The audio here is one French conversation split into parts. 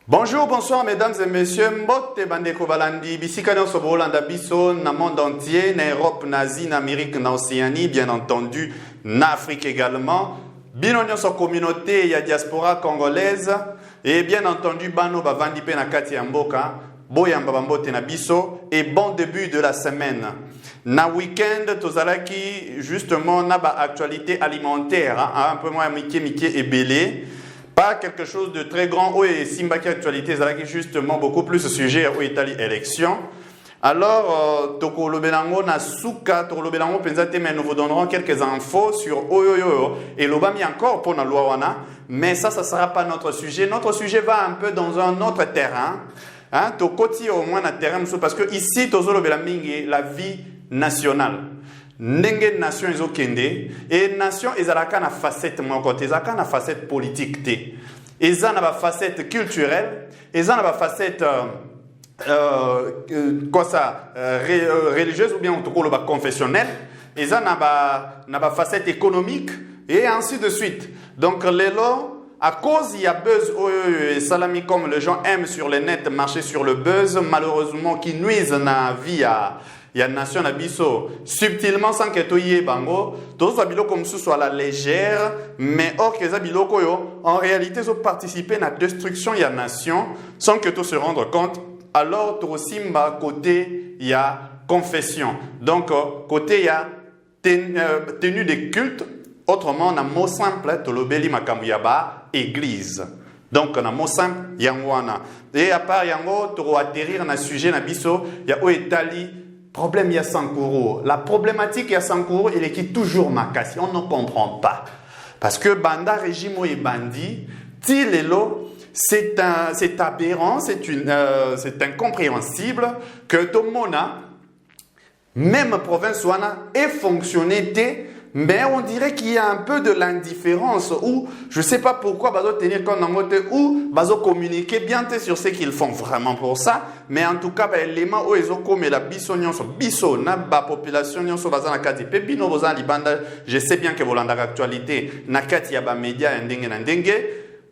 Bonjour, bonsoir mesdames et messieurs, mbote bandeko balandi, bisika nyonso bolanda biso na monde entier, na Europe, na Asie, na Amérique, na Océanie, bien entendu, na Afrique également. Bino nyonso communauté ya diaspora congolaise et bien entendu bano bavandi pe na kati ya mboka, boyamba bambote na biso et bon début de la semaine. Na week-end tozalaki justement na ba actualité alimentaire, un peu moins mike et belé. Pas quelque chose de très grand. Oui, Simbaki actualité, c'est justement beaucoup plus ce sujet où Italie élection. Alors, Toko Lobelango na Souka, Toko Lobelango Penzate, mais nous vous donnerons quelques infos sur Oyoyo et Lobami encore pour la Luawana. Mais ça ne sera pas notre sujet. Notre sujet va un peu dans un autre terrain. Hein, Tokoti au moins un terrain, parce que ici, Tozo Lobelango, la vie nationale. Ndenge nation ezokende et nation ezalaka na facette moko te ezalaka na facette politique te eza na ba facette culturelle eza na ba facette religieuse ou bien tokolo ba confessionnelle eza na ba facette économique et ainsi de suite. Donc lelo à cause il y a buzz et salami comme les gens aiment sur le net marcher sur le buzz malheureusement qui nuisent na vie il y a une nation à biso subtilement sans que tu bango tous abilo comme ce soit la légère mais or que abilo koyo en réalité ils ont participé à la destruction il y a nation sans que tu se rendre compte. Alors tu simba côté il y a confession donc côté il y a tenue de culte autrement on a mot simple tolobeli makamuyaba église. Donc, on a mot simple, yangwana. Et à part yango, tu vas atterrir dans le sujet na biso, il y a Italie. Problème, il y a Sankuru. La problématique, il y a Sankuru, il est qui toujours makasi. On ne comprend pas. Parce que Banda régime et bandi, Tilelo, c'est aberrant, c'est incompréhensible que tout le monde, même province, ait fonctionné. Mais on dirait qu'il y a un peu de l'indifférence ou je ne sais pas pourquoi bazo tenir compte dans côté ou bazo communiquer bien sur ce qu'ils font vraiment pour ça. Mais en tout cas, l'élément où ils ont comme la biso na ba population nyonso baza na kati pe bino boza libanda. Je sais bien que vous l'avez actualité na kati ya ba média ndenge na ndenge.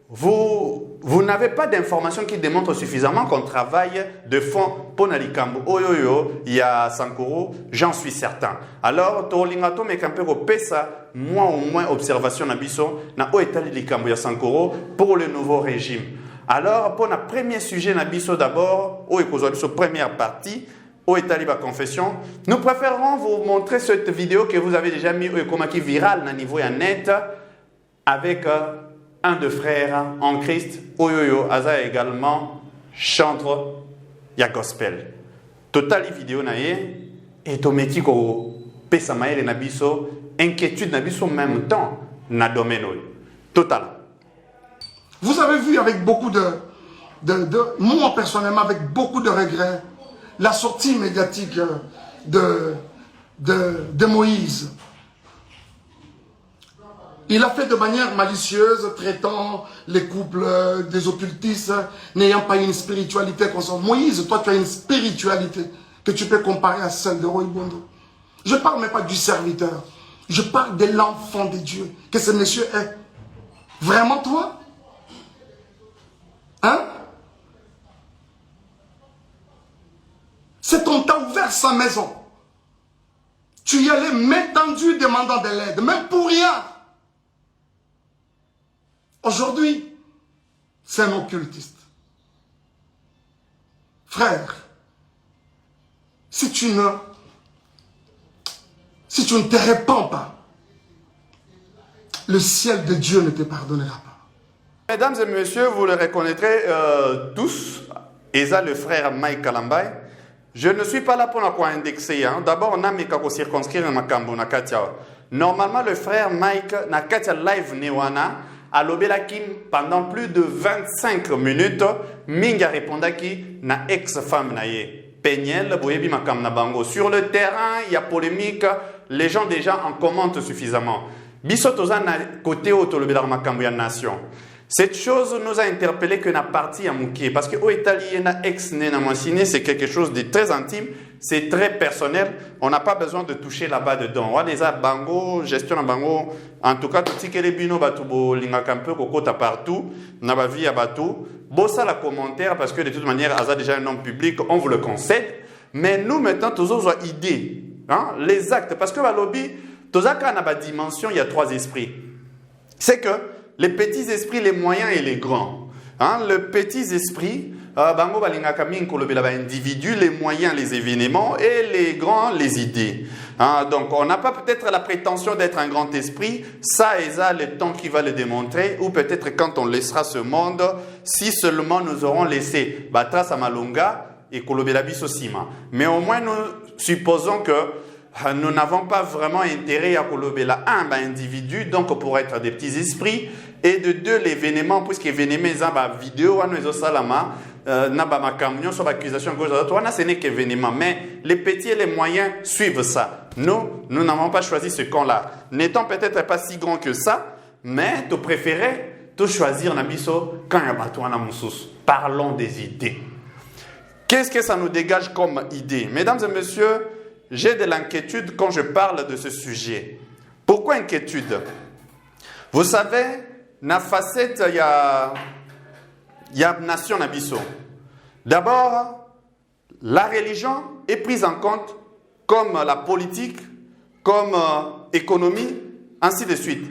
Vous n'avez pas d'informations qui démontrent suffisamment qu'on travaille de fond pour Nalikambo. Oyoyo, il y a Sankuru, j'en suis certain. Alors, Tolingato Mekampero Pesa, moi au moins observation Nabiso, na Oetali Likambo ya Sankuru pour le nouveau régime. Alors, pour notre premier sujet Nabiso d'abord, Oekozo première partie, Oetali ba confession, nous préférons vous montrer cette vidéo que vous avez déjà mis Oekomaki viral na niveau ya net avec un de frères en Christ, Oyoyo Aza également chantre ya gospel. Total vidéo naie et tometi ko pesa maele na biso inquiétude na biso en même temps na domaine total. Vous avez vu avec beaucoup moi personnellement avec beaucoup de regrets la sortie médiatique de Moïse. Il a fait de manière malicieuse, traitant les couples des occultistes, n'ayant pas une spiritualité constante. Moïse, toi tu as une spiritualité que tu peux comparer à celle de Roybondo. Je ne parle même pas du serviteur. Je parle de l'enfant de Dieu que ce monsieur est. Vraiment toi? Hein? C'est on t'a ouvert sa maison. Tu y allais main tendue demandant de l'aide, même pour rien. Aujourd'hui, c'est un occultiste. Frère, si tu ne te répands pas, le ciel de Dieu ne te pardonnera pas. Mesdames et messieurs, vous le reconnaîtrez tous. Eza le frère Mike Kalambay. Je ne suis pas là pour indexer. Hein. D'abord, on a mis qu'à circonscrire Makambo Nakatia. Normalement, le frère Mike Nakatia live Newana. À l'Obelakim, pendant plus de 25 minutes, Minga répondaki na ex-femme naye. Peniel, Boyebi Makam Nabango. Sur le terrain, il y a polémique. Les gens déjà en commentent suffisamment. Bisotoza na côté auto le Makambo ya nation. Cette chose nous a interpellé que na partie à Mouké, parce que au Italie, c'est quelque chose de très intime, c'est très personnel, on n'a pas besoin de toucher là-bas dedans. On a déjà bango, gestion en bango, en tout cas, tout ce qui est les bino, batubo, lingakampe, kokota partout, n'a pas vie à bateau. Bon, ça, la commentaire, parce que de toute manière, Aza déjà un homme public, on vous le concède, mais nous, maintenant, toujours une idée, hein, les actes, parce que, lobby, tout ça, quand on a la dimension, il y a 3 esprits. C'est que, les petits esprits, les moyens et les grands. Hein, le petit esprit, bango balingaka minko lobela ba individu, les moyens, les événements, et les grands, les idées. Hein, donc, on n'a pas peut-être la prétention d'être un grand esprit, ça et ça, le temps qui va le démontrer, ou peut-être quand on laissera ce monde, si seulement nous aurons laissé Batras Amalunga et Kolobela Bisosima. Mais au moins, nous supposons que nous n'avons pas vraiment intérêt à kolobela un individu, donc pour être des petits esprits, et de 2 l'événement, puisque l'événement est une vidéo, ma camion sur l'accusation gauche, ce n'est qu'événement, mais les petits et les moyens suivent ça. Nous n'avons pas choisi ce camp-là. N'étant peut-être pas si grand que ça, mais tu préférais te choisir Nabiso quand il y a Batouana Moussous. Parlons des idées. Qu'est-ce que ça nous dégage comme idée? Mesdames et messieurs, j'ai de l'inquiétude quand je parle de ce sujet. Pourquoi inquiétude? Vous savez, na facette, il y a nation Nabiso. D'abord, la religion est prise en compte comme la politique, comme économie, ainsi de suite.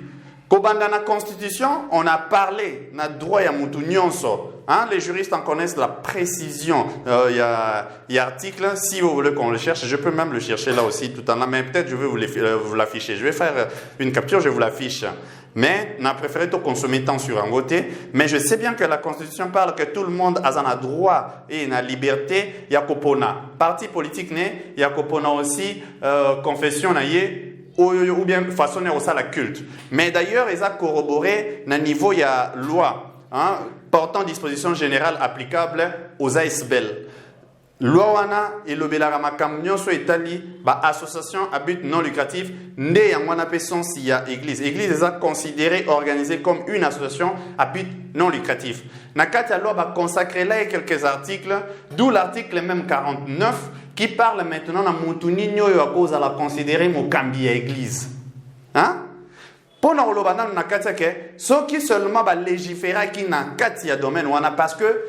Dans la Constitution, on a parlé na droit ya mutu nyonso. Hein, les juristes en connaissent la précision. Il y a article, si vous voulez qu'on le cherche, je peux même le chercher là aussi tout en là, mais peut-être je vais vous l'afficher. Je vais faire une capture, je vous l'affiche. Mais on a préféré tout consommer temps sur un côté. Mais je sais bien que la Constitution parle que tout le monde a un droit et une liberté. Il y a Kopona. Parti politique, il y a Kopona aussi, confession, ou bien façonner aussi la culte. Mais d'ailleurs, ils ont corroboré, à niveau, il y a loi, hein, portant disposition générale applicable aux ASBL. Loi wana et le Belarama nyonso Italie, association à but non lucratif, né en wana pesson s'il y a église. Église est considérée, organisée comme une association à but non lucratif. Nakati la loi va consacrer là quelques articles, d'où l'article même 49, qui parle maintenant de Moutounino et à cause de la considérer Mokambi à église. Hein? Pour nous, ce qui seulement va légiférer qui n'a qu'à domaine, parce que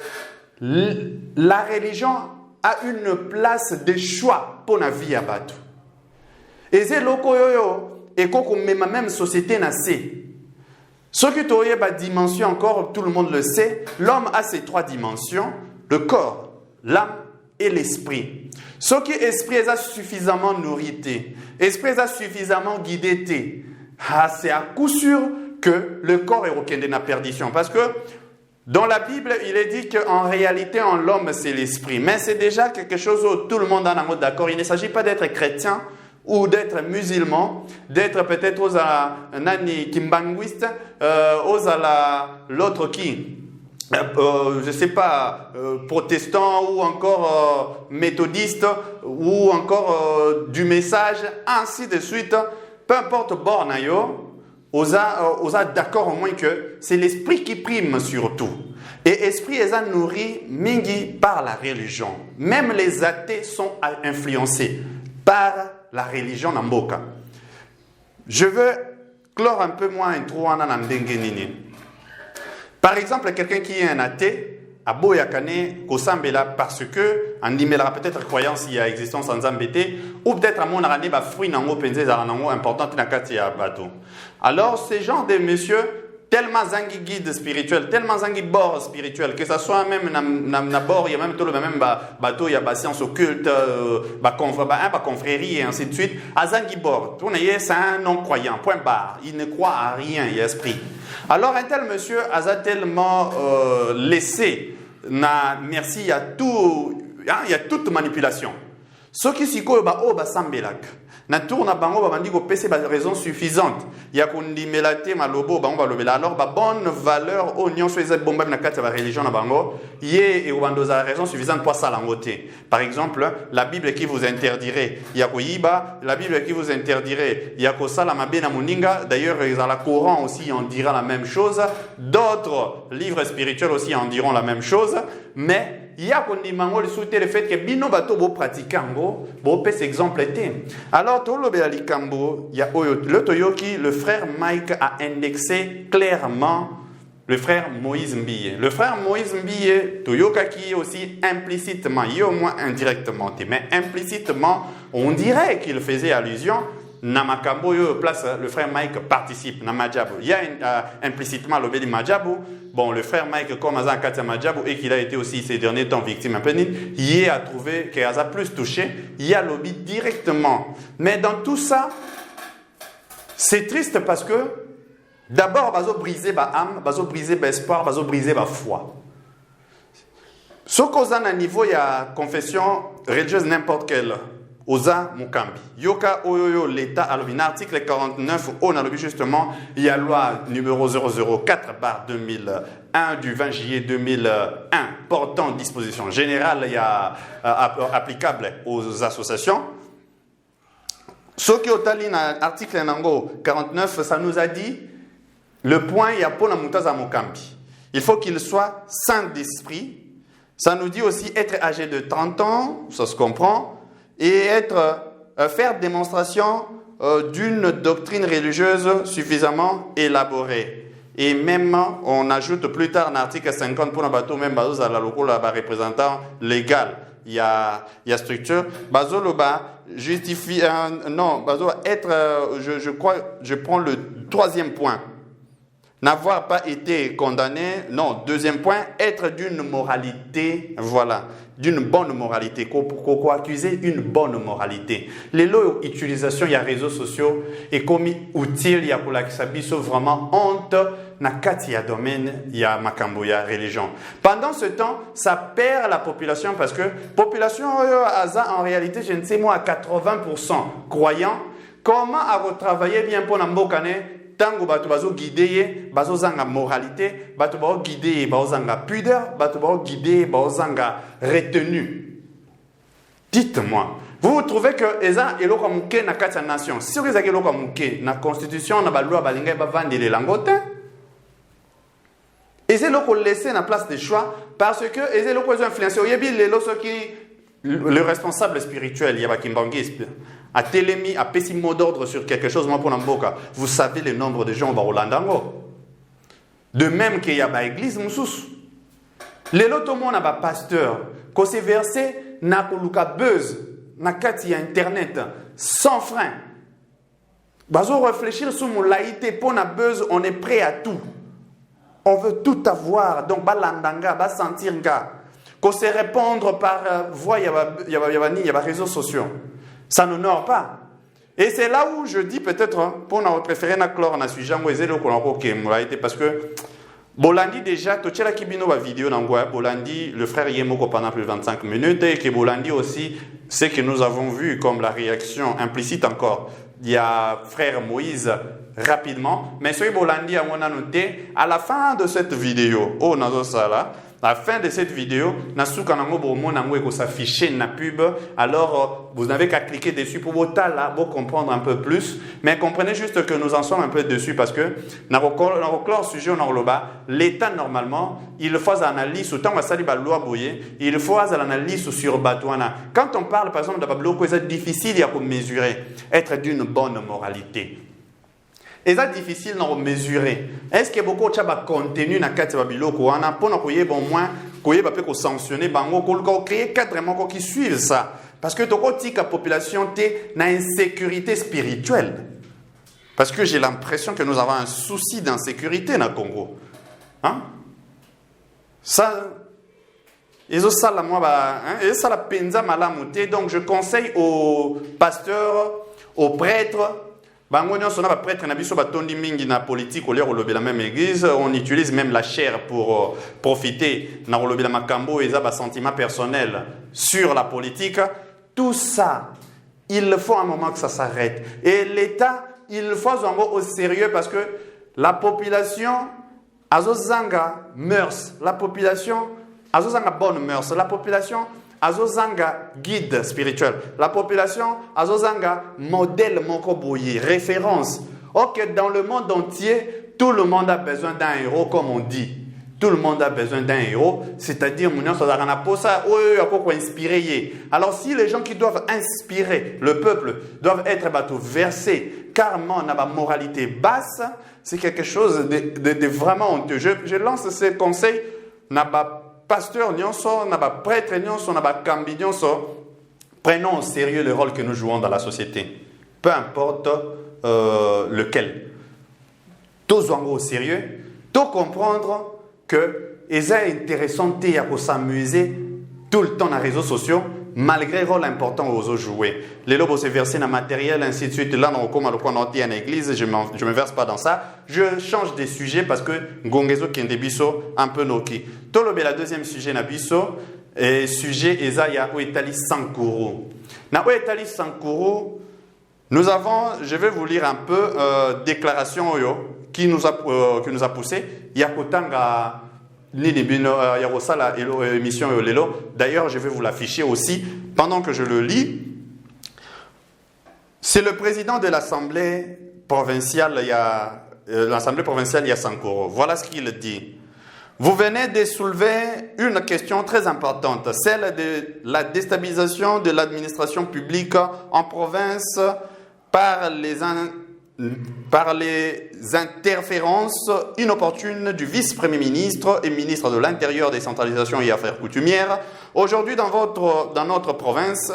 la religion a une place de choix pour la vie à Batou. Et c'est et même société n'a ce qui est la dimension encore, tout le monde le sait, l'homme a ces 3 dimensions, le corps, l'âme et l'esprit. Ce qui est esprit est suffisamment nourri, esprit est suffisamment guidé, c'est à coup sûr que le corps est aucun de la perdition. Parce que dans la Bible, il est dit qu'en réalité, en l'homme, c'est l'esprit. Mais c'est déjà quelque chose où tout le monde en est d'accord. Il ne s'agit pas d'être chrétien ou d'être musulman, d'être peut-être aux nani kimbanguiste, aux l'autre qui, je ne sais pas, protestant ou encore méthodiste ou encore du message, ainsi de suite. Peu importe bornayo, on a d'accord au moins que c'est l'esprit qui prime surtout. Et l'esprit est nourri mingi par la religion. Même les athées sont influencés par la religion Namboka. Je veux clore un peu moins intro en nini. Par exemple, quelqu'un qui est un athée, a boyakane kosambela parce que en dimela peut-être croyance il y a existence en zambété ou peut-être à mon arane ba fruit nango penze za nango important na kati ya bateau. Alors ces gens de messieurs tellement zangi guide spirituel, tellement zangi bord spirituel que ça soit même na bord il y a même tout le même bateau il y a science occulte ba confrérie et ainsi de suite à zangi bord. Tout n'est c'est un non croyant point barre, il ne croit à rien, il y a esprit. Alors un tel monsieur a tellement laissé merci, il y a toute manipulation. Ce qui s'y colle, sambelak. Na tour na bango ba bandi ko pese ba raison suffisante. Ya ko ndimela te malobo bango ba lobela. Alors ba bonne valeur o nyonso eza bomba na kati ba religion na bango, ye e obando za raison suffisante pour ça langote. Par exemple, la Bible qui vous interdirait ya ko yiba, la Bible qui vous interdirait ya ko sala mabe na moninga. D'ailleurs, dans le Coran aussi on dira la même chose. D'autres livres spirituels aussi en diront la même chose, mais il y a le fait que bino bato bo pratiquango bo pes exemple était. Alors tout le béalikambo, il y a le Toyoki, le frère Mike a indexé clairement le frère Moïse Mbiye. Le frère Moïse Mbiye, Toyoka qui aussi implicitement, il y a au moins indirectement, mais implicitement, on dirait qu'il faisait allusion. Namakambo place le frère Mike participe na Majabu. Il y a implicitement l'obéli Majabu. Bon, le frère Mike comme Azan Katia Majabu et qu'il a été aussi ces derniers temps victime un peu, il a trouvé qu'il a plus touché. Il y a l'obéli directement. Mais dans tout ça, c'est triste parce que d'abord bazo briser ba âme, bazo briser ba espoir, bazo briser ba foi. Ce qu'on a à niveau il y a confession religieuse n'importe quelle. Oza Mukambi. Yoka Oyoyo l'État a l'objet. Article 49, on a l'objet justement, il y a loi numéro 004/2001 du 20 juillet 2001 portant disposition générale il y a, applicable aux associations. Ce qui est au article 49, ça nous a dit le point, il y a pour la Moutaza Mukambi. Il faut qu'il soit saint d'esprit. Ça nous dit aussi être âgé de 30 ans, ça se comprend. Et faire démonstration d'une doctrine religieuse suffisamment élaborée. Et même, on ajoute plus tard l'article 50 pour un bateau, même bateau à la locale, représentant légal. Il y a structure. Bazo Loba justifie, non, Bazo être, je crois, je prends le troisième point. N'avoir pas été condamné, non, deuxième point, être d'une moralité, voilà, d'une bonne moralité, qu'on accuser une bonne moralité. Les lots utilisation, il y a réseaux sociaux, et comme utile, il y a pour la sabiso vraiment honte, na kati ya domaine, il y a makambo, il y a religion. Pendant ce temps, ça perd la population parce que population, en réalité, je ne sais moi, à 80% croyants, comment à retravailler bien pour l'ambokane, tango bato bazo guider bazo zanga moralité bato bazo guider bazo zanga pudeur bato bazo guider bazo zanga retenue. Dites-moi, vous trouvez que eza eloko muke na kati ya nation si eza eloko muke na constitution na ba loi balinga ba vandele langote eza eloko laisser na place des choix parce que eza eloko zo influencer oyebi lelo soki le responsable spirituel yaba kimbangispe a télémi, a pessi mot d'ordre sur quelque chose, moi pour l'amboka. Vous savez le nombre de gens au Rolandango. De même qu'il y a une église, moussous. Les lots, tout le monde a un pasteur. Quand c'est versé, n'a pas le buzz, n'a pas internet, sans frein. Bazo réfléchir sur mon laïté, pour la buzz, on est prêt à tout. On veut tout avoir. Donc, balandanga, ba sentir nga. Quand c'est répondre par voix, il y a réseaux sociaux. Ça n'honore pas. Et c'est là où je dis peut-être, pour nous préférer na clore na sujango ezelo kolako ke parce que Bolandi déjà tochela kibino ba vidéo nangwa Bolandi le frère Yemoko pendant plus de 25 minutes et que Bolandi aussi ce que nous avons vu comme la réaction implicite encore. Il y a frère Moïse rapidement, mais ce que Bolandi a noté à la fin de cette vidéo, oh nazo sala à la fin de cette vidéo, s'afficher na pub. Alors, vous n'avez qu'à cliquer dessus pour vous comprendre un peu plus. Mais comprenez juste que nous en sommes un peu dessus parce que dans le sujet l'État normalement, il faut analyse autant il faut analyse sur Batouana. Quand on parle par exemple de Bablo, c'est difficile à mesurer, être d'une bonne moralité. Et c'est difficile de mesurer. Est-ce qu'il y a beaucoup de contenu dans le Babilo pour au moins sanctionner, créer cadres qui suivent ça. Parce que la population est dans insécurité spirituelle. Parce que j'ai l'impression que nous avons un souci d'insécurité dans le Congo. Hein? Ça, ça la penza malamouté. Donc je conseille aux pasteurs, aux prêtres, prêtre na biso batondi mingi na politique au lobby la même église, on utilise même la chair pour profiter na lobby la makambo et ça sentiment personnel sur la politique. Tout ça il faut un moment que ça s'arrête. Et l'État, il faut en au sérieux parce que la population, azozanga mœurs, la population, azozanga bonne mœurs, la population, azozanga guide spirituel, la population, azozanga modèle mokoboyi, référence. Ok, dans le monde entier, tout le monde a besoin d'un héros, comme on dit. Tout le monde a besoin d'un héros, c'est-à-dire, inspirer. Alors, si les gens qui doivent inspirer le peuple doivent être versés carrément dans la moralité basse, c'est quelque chose de vraiment honteux. Je lance ces conseils, n'a pas pasteur, n'a pas prêtre, n'a pas cambi, prenons au sérieux le rôle que nous jouons dans la société, peu importe lequel. Tous au sérieux, tout comprendre que c'est intéressant de s'amuser tout le temps dans les réseaux sociaux, malgré le rôle important aux autres jouer. Les lobes se verser dans le matériel, ainsi de suite. Là, on en église, je ne me verse pas dans ça. Je change de sujet parce que Gongezo qui est biso un peu noki. Tout le deuxième sujet na biso, sujet Esaïa Oetali Sankuru. Na Oetali Sankuru, nous avons, je vais vous lire un peu déclaration qui nous a poussé. Yakotanga Yarosala émission Lelo. D'ailleurs, je vais vous l'afficher aussi pendant que je le lis. C'est le président de l'Assemblée provinciale, Sankuru. Voilà ce qu'il dit. Vous venez de soulever une question très importante, celle de la déstabilisation de l'administration publique en province par les interférences inopportunes du vice-premier ministre et ministre de l'Intérieur, Décentralisation et Affaires coutumières. Aujourd'hui, dans notre province,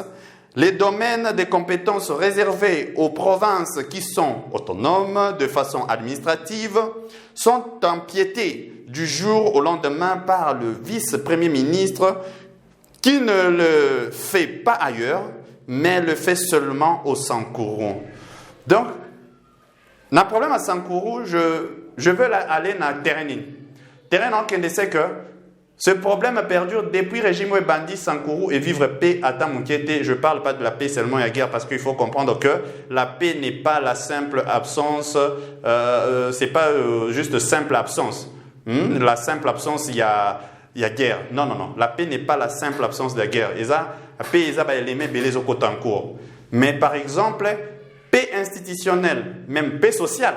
les domaines de compétences réservés aux provinces qui sont autonomes de façon administrative sont empiétés du jour au lendemain par le vice-premier ministre qui ne le fait pas ailleurs, mais le fait seulement au Sankuru. Donc, le problème à Sankuru, je veux aller dans le terrain. Terrain qui sait que ce problème perdure depuis le régime bandit Sankuru et vivre paix à Tamoukete. Je ne parle pas de la paix seulement et la guerre parce qu'il faut comprendre que la paix n'est pas la simple absence, c'est pas juste simple absence. La simple absence, il y a guerre. Non. La paix n'est pas la simple absence de la guerre. La paix, mais par exemple, paix institutionnelle, même paix sociale,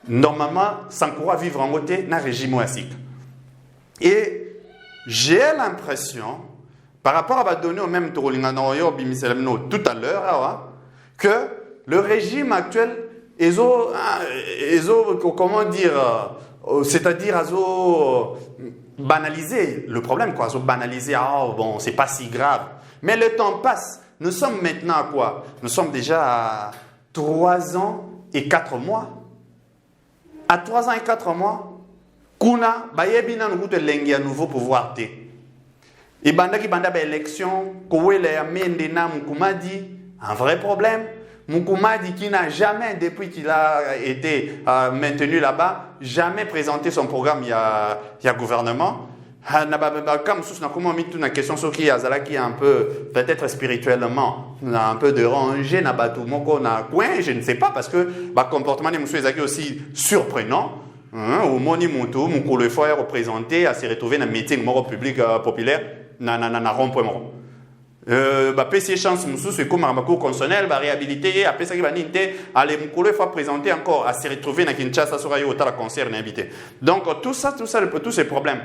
normalement, Sankuru vivre en côté dans le régime ouassique. Et j'ai l'impression, par rapport à la donnée au même tout à l'heure, que le régime actuel comment dire, c'est-à-dire banaliser le problème, quoi, banaliser, bon, c'est pas si grave. Mais le temps passe. Nous sommes maintenant à quoi? Nous sommes déjà à 3 ans et 4 mois. À 3 ans et 4 mois, kuna bayebina nukutu lengi à nouveau pouvoir te. Et banda ki banda ba élection, kowele ya mende na Mukumadi, un vrai problème. Mukumadi qui n'a jamais, depuis qu'il a été maintenu là-bas, jamais présenté son programme il y a gouvernement. Comme sous comment mis une question sur qui azalaki un peu peut-être spirituellement un peu dérangé na batu moko na coin, je ne sais pas parce que comportement de monsieur ezaki aussi surprenant. Au moni mutu mukolo faut représenté à se retrouver dans meeting moko public populaire na rond-point. PC chance mususu comme un cours constitutionnel réhabilité après ça qui va ninte aller mukolo faut présenter encore à se retrouver dans Kinshasa sur ayo la concert invité. Donc tout ça tous ces problèmes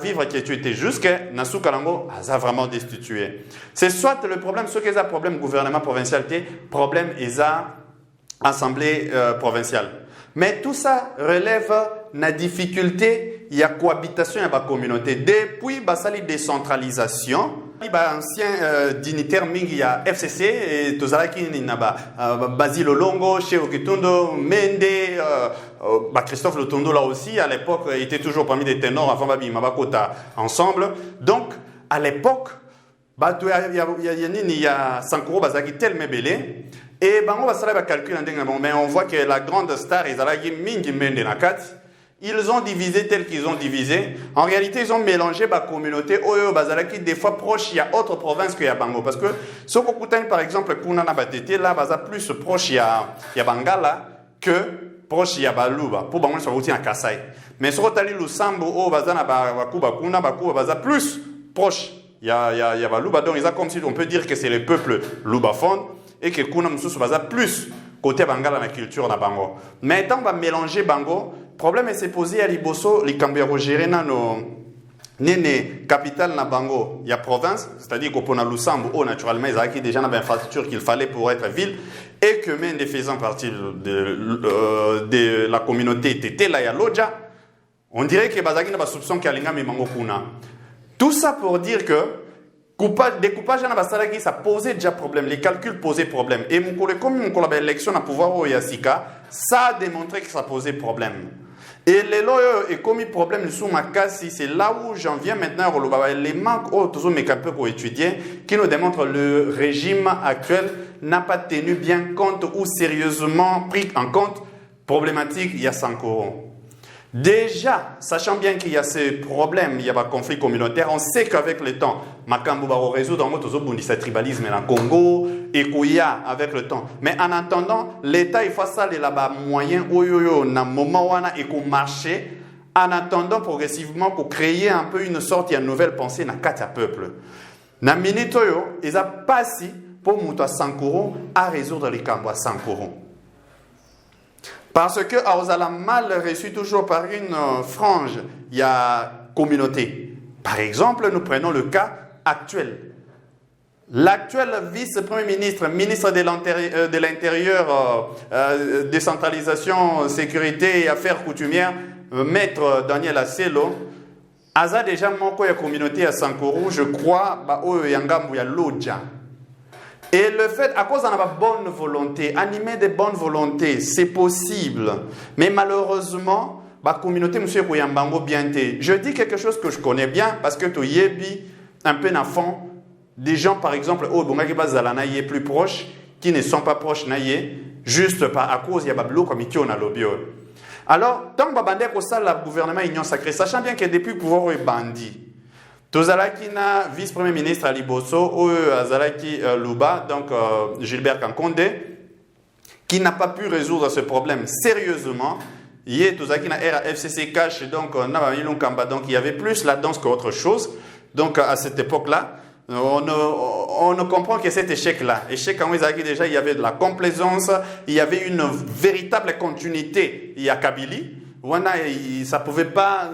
vivre qui tu étais jusqu'à Nassou Kalango a vraiment destitué. C'est soit le problème ce qu'ils a problème gouvernement provincial problème ESA assemblée provinciale. Mais tout ça relève la difficulté, il y a cohabitation dans la communauté. Depuis la décentralisation, il y a ancien dignitaire, il y a FCC, et tout ça, il y a Basile Olongo, Cheikh Kitondo, Mende, Christophe Lotondo là aussi, à l'époque, il était toujours parmi les ténors avant Babi Mabakota ensemble. Donc, à l'époque, il y a Sankuru Bazaki tellement belé. Et on va calculer, mais on voit que la grande star est Mingi Mende Nakati. Ils ont divisé tel qu'ils ont divisé. En réalité, ils ont mélangé la communauté. Qui des fois proche, il y a autre province qu'il y a Bango. Parce que ce qu'on par exemple, Kunana Batete, là, plus proche, il y a Bangala que proche, il y a Baluba. Pour Bango, ça va aussi à Kasai. Mais ce qu'on a dit, Lusambo, plus proche, il y a Baluba. Donc, ils ont comme si on peut dire que c'est le peuple Lubaphone et que Kuna Moussou va plus côté Bangala dans la culture na Bango. Mais tant on va mélanger Bango, le problème est posé à Liboso, les Cambéro gérés dans nos capitale na Bango, il y a province, c'est-à-dire qu'on a Lusambo, naturellement, ils ont déjà l'infrastructure qu'il fallait pour être ville, et que même des faisant partie de la communauté Tété, là, il y a Lodja, on dirait que Bazaki n'a pas soupçon qu'il y a l'ingami Mango Kuna. Tout ça pour dire que découpage ça posait déjà problème, les calculs posaient problème. Et comme l'élection à pouvoir au Yassika, ça a démontré que ça posait problème. Et les loyaux et comme problème sous ma casse, c'est là où j'en viens maintenant les manques toujours mes capeux pour étudier qui nous démontrent le régime actuel n'a pas tenu bien compte ou sérieusement pris en compte problématique il y a 5 euros. Déjà, sachant bien qu'il y a ces problèmes, il y a un conflit communautaire, on sait qu'avec le temps, Makambo va résoudre dans notre tribalisme dans le Congo et qu'il y a avec le temps. Mais en attendant, l'État il fait ça les là-bas moyens dans moment où et qu'on marche en attendant progressivement pour créer un peu une sorte de nouvelle pensée dans quatre peuple. Dans minute ils ont passé pour monter 100 euros à résoudre les camps à 100 euros. Parce que Aozala mal reçu toujours par une frange, il y a communauté. Par exemple, nous prenons le cas actuel. L'actuel vice-premier ministre, ministre de l'Intérieur, décentralisation, sécurité et affaires coutumières, maître Daniel Asselo, a déjà manqué la communauté à Sankoro, je crois, il y a Lodja. Et le fait, à cause de la bonne volonté, animer de bonnes volontés, c'est possible. Mais malheureusement, la communauté, monsieur Kouyambango, bien té. Je dis quelque chose que je connais bien parce que tu y un peu d'enfant, des gens, par exemple, au Bongaki plus proches, qui ne sont pas proches, juste à cause il y a Bablo comme il a lobby. Alors, tant que Babandé pour ça, le gouvernement Union Sacrée, sachant bien que depuis le pouvoir est bandit. Tozalaki na vice-premier ministre Ali Bosso, ou Azalaki Luba, donc Gilbert Kankonde, qui n'a pas pu résoudre ce problème sérieusement. Hier, Tozalaki na FCC cash, donc donc il y avait plus la danse qu'autre chose. Donc à cette époque-là, on comprend que cet échec-là, déjà il y avait de la complaisance, il y avait une véritable continuité. Il y a Kabylie. Ça pouvait pas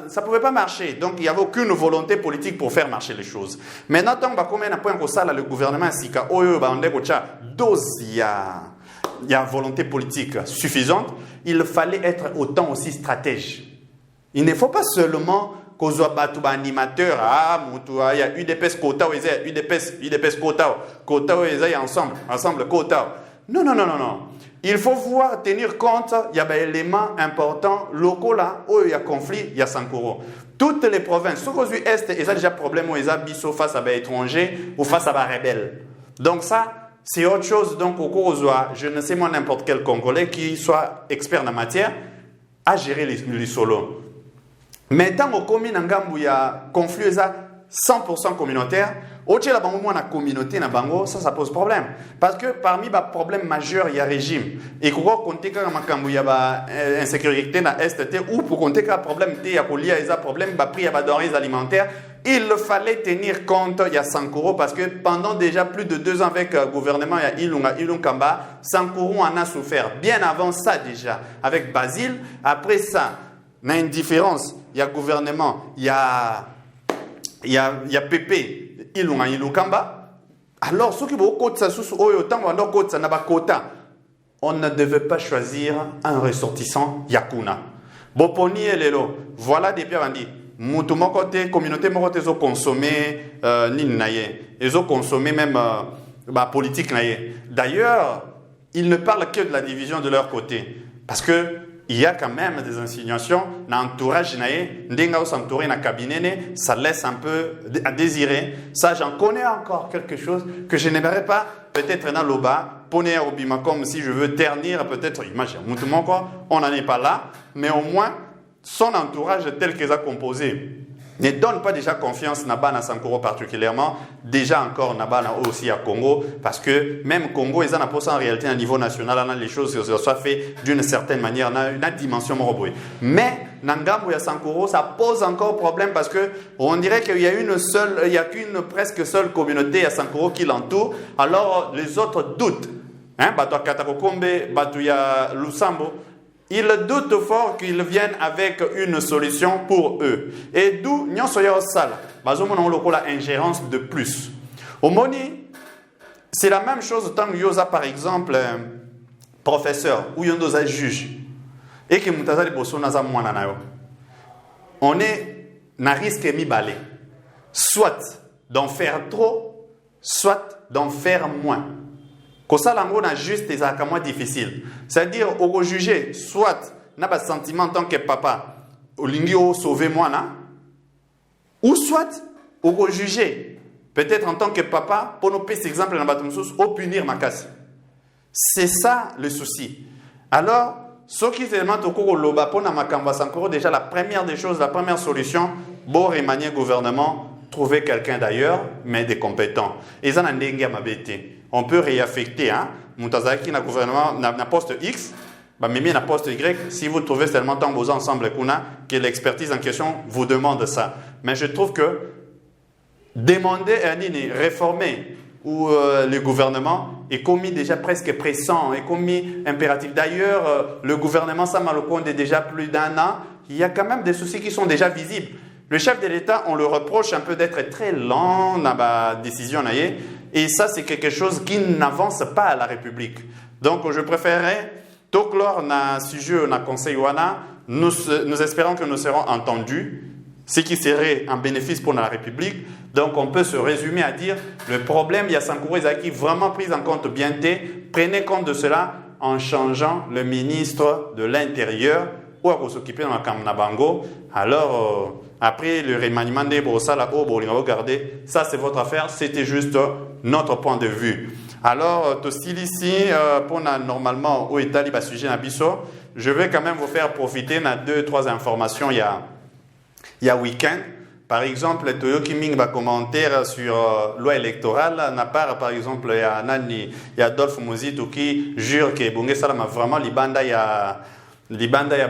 marcher. Donc, il n'y avait aucune volonté politique pour faire marcher les choses. Maintenant, tant que point que ça, le gouvernement Sika, il y a volonté politique suffisante, il fallait être autant aussi stratège. Il ne faut pas seulement qu'on soit animateur, il y a UDPS quota, il y a UDPS quota, il y a ensemble quota. Non. Il faut tenir compte, il y a des éléments importants locaux là, où il y a conflit, il y a 5 euros. Toutes les provinces, sauf aux Est, ils ont déjà problème où ils ont face à des étrangers ou face à des rebelles. Donc ça, c'est autre chose. Donc au cours je ne sais moi n'importe quel Congolais qui soit expert dans la matière, à gérer les solos. Mais tant au commune en Gambou, il y a conflit 100% communautaire. Au-delà de la communauté, ça pose problème. Parce que parmi les problèmes majeurs, il y a régime. Et quand on compte qu'il y a insécurité dans l'Est, ou pour compter qu'il y a problème, il y a problème de prix de denrées alimentaires, il fallait tenir compte, il y a 100 euros, parce que pendant déjà plus de 2 ans avec le gouvernement, il y a Ilunga Kamba, 100 euros en a souffert. Bien avant ça déjà, avec Basile. Après ça, il y a une différence. Il y a gouvernement, il y a PP. Ilukamba. Alors, ceux qui vont on ne devait pas choisir un ressortissant Yakuna. Boponi et Lelo. Voilà des pierres dit. Moutouma côté, communauté morote, ils ont consommé Ninaye. Ils ont consommé même politique naye. D'ailleurs, ils ne parlent que de la division de leur côté. Parce que il y a quand même des insinuations dans l'entourage n'denga s'entourer dans le cabinet, ça laisse un peu à désirer. Ça, j'en connais encore quelque chose que je n'aimerais pas, peut-être dans l'Oba, poner au bima comme si je veux ternir, peut-être, imagine, on n'en est pas là, mais au moins, son entourage tel qu'ils a composé ne donne pas déjà confiance à Sankoro particulièrement, déjà encore aussi à Congo, parce que même Congo, ils ont en réalité à niveau national, les choses se sont faites d'une certaine manière, dans une dimension morobouée. Mais Nangambo et Sankoro, ça pose encore problème parce que on dirait qu'il y a qu'une presque seule communauté à Sankoro qui l'entoure, alors les autres doutent. Bato Katakokombe, Bato ya Lusambo, ils doutent fort qu'ils viennent avec une solution pour eux. Et d'où, nous sommes sala. Ingérence de plus. Au Moni, c'est la même chose tant que Yosa, par exemple, professeur ou Yondosa juge. Et que Moutaza de Bosso Naza Mouananayo. On est na risque mi balé. Soit d'en faire trop, soit d'en faire moins. Que ça, l'amour n'a juste des accords difficiles. C'est-à-dire, au juger, soit n'a pas de sentiment en tant que papa, au lingio sauver moi, ou soit au juger, peut-être en tant que papa, pour nous passer exemple dans le au punir ma casse. C'est ça le souci. Alors, ce qui est vraiment au cours loba pour na makamba Sankoro, déjà la première des choses, la première solution, bon remanier gouvernement, trouver quelqu'un d'ailleurs, mais des compétents. Et ça n'a pas m'abêter. On peut réaffecter, Moutazaki na gouvernement na poste X, même na poste Y, si vous trouvez seulement tant vos ensembles que l'expertise en question vous demande ça. Mais je trouve que demander réformer ou le gouvernement est commis déjà presque pressant, est commis impératif. D'ailleurs, le gouvernement Samalokonde est déjà plus d'un an, il y a quand même des soucis qui sont déjà visibles. Le chef de l'État, on le reproche un peu d'être très lent dans la décision. Et ça, c'est quelque chose qui n'avance pas à la République. Donc, je préférerais, tout clore dans le sujet, dans le Conseil, nous espérons que nous serons entendus, ce qui serait un bénéfice pour la République. Donc, on peut se résumer à dire, le problème, il y a Sankoro Ezaki vraiment pris en compte bien. Prenez compte de cela en changeant le ministre de l'Intérieur ou à s'occuper dans la Kamnabango. Alors, après le remaniement des Brossala, regardez, ça c'est votre affaire, c'était juste notre point de vue. Alors, tout style ici, pour normalement, où est le sujet Nabiso, je vais quand même vous faire profiter de 2-3 informations il y a week-end. Par exemple, Toyo Kiming va commentaire sur loi électorale. Na part, par exemple, il y a Adolphe Mouzito qui jure que Bungé Salama vraiment libanda y a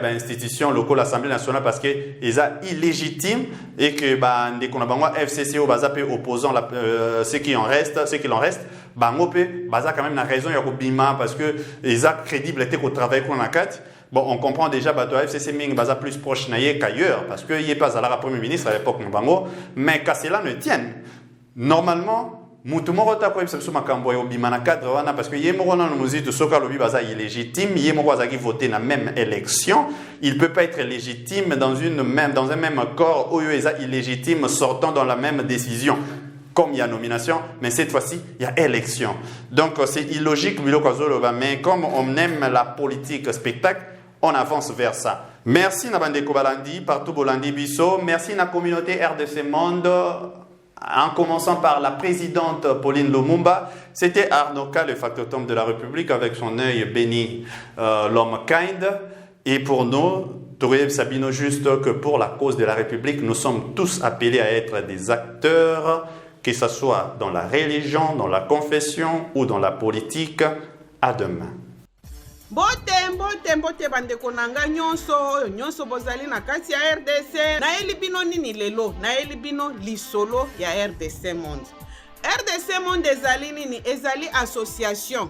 institution locale l'Assemblée nationale parce que ils sont illégitimes et que des qu'on a FCC au basa opposant ce qui en reste basa quand même la raison il y a bima parce que ils ont crédibilité au travail qu'on a quatre. Bon, on comprend déjà que FCC Ming basa plus proche qu'ailleurs parce que il est pas à la Premier ministre à l'époque mais qu'à cela ne tienne. Normalement Mutumoro ta ko ebisa makambo yo bimana cadre wana parce que yemoro na muzito soka lobi baza illégitime yemoro azaki voter na même élection, il peut pas être légitime dans un même corps où il est illégitime sortant dans la même décision. Comme il y a nomination, mais cette fois-ci, il y a élection. Donc c'est illogique mais comme on aime la politique spectacle, on avance vers ça. Merci Nabandeko Balandi, partout Bolandi Bisso, merci na communauté RDC Monde. En commençant par la présidente Pauline Lumumba, c'était Arnoka, le factotum de la République, avec son œil béni, l'homme kind. Et pour nous, Touré Sabino, juste que pour la cause de la République, nous sommes tous appelés à être des acteurs, que ce soit dans la religion, dans la confession ou dans la politique. À demain. Mbote bandeko nanga nyonso bozali na kati ya RDC na elibino nini lelo na elibino lisolo ya RDC Monde. RDC Monde ezali nini ezali association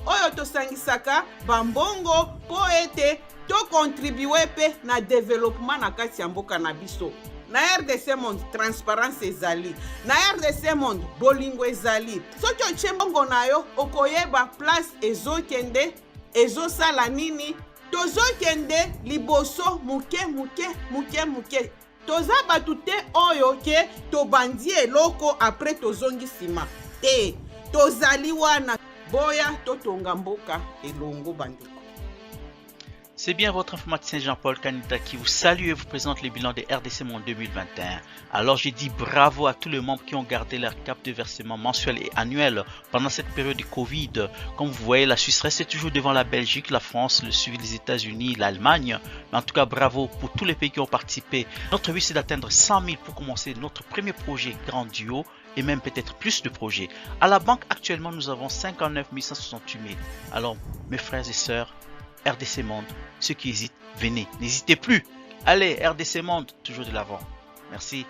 oyo tosangisaka bambongo po ete to contribuer pe na développement na kati ya mboka na biso. Na RDC Monde transparence ezali, na RDC Monde bolingo ezali. Soki otie mbongo na yo okoyeba place ezokende ezosala nini, tozokende liboso muke. Toza batu te oyo ke tobandi eloko après tozongi sima te, tozali wana boya totonga mboka elongo bandeko. C'est bien votre informaticien Jean-Paul Kanita qui vous salue et vous présente le bilan des RDC Monde 2021. Alors j'ai dit bravo à tous les membres qui ont gardé leur cap de versement mensuel et annuel pendant cette période de Covid. Comme vous voyez, la Suisse reste toujours devant la Belgique, la France, le suivi des États-Unis, l'Allemagne. Mais en tout cas, bravo pour tous les pays qui ont participé. Notre but c'est d'atteindre 100 000 pour commencer notre premier projet grandiose et même peut-être plus de projets. À la banque actuellement, nous avons 59 168 000. Alors mes frères et sœurs, RDC Monde, ceux qui hésitent, venez, n'hésitez plus. Allez, RDC Monde, toujours de l'avant. Merci.